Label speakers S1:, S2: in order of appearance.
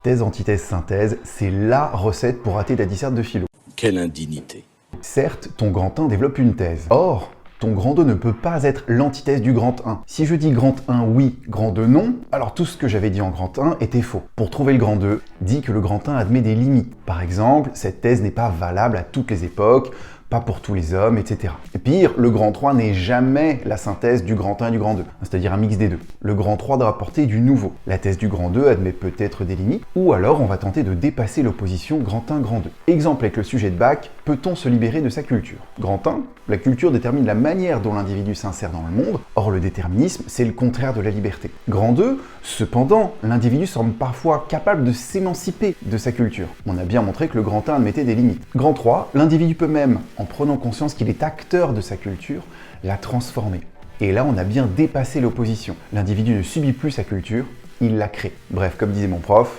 S1: Thèse, antithèse, synthèse, c'est la recette pour rater ta disserte de philo.
S2: Quelle indignité.
S1: Certes, ton grand 1 développe une thèse. Or, ton grand 2 ne peut pas être l'antithèse du grand 1. Si je dis grand 1 oui, grand 2 non, alors tout ce que j'avais dit en grand 1 était faux. Pour trouver le grand 2, dis que le grand 1 admet des limites. Par exemple, cette thèse n'est pas valable à toutes les époques, pas pour tous les hommes, etc. Et pire, le grand 3 n'est jamais la synthèse du grand 1 et du grand 2, c'est-à-dire un mix des deux. Le grand 3 doit apporter du nouveau. La thèse du grand 2 admet peut-être des limites, ou alors on va tenter de dépasser l'opposition grand 1, grand 2. Exemple avec le sujet de bac, peut-on se libérer de sa culture? Grand 1, la culture détermine la manière dont l'individu s'insère dans le monde, or le déterminisme, c'est le contraire de la liberté. Grand 2, cependant, l'individu semble parfois capable de s'émanciper de sa culture. On a bien montré que le grand 1 admettait des limites. Grand 3, l'individu peut même, en prenant conscience qu'il est acteur de sa culture, la transformer. Et là, on a bien dépassé l'opposition. L'individu ne subit plus sa culture, il la crée. Bref, comme disait mon prof,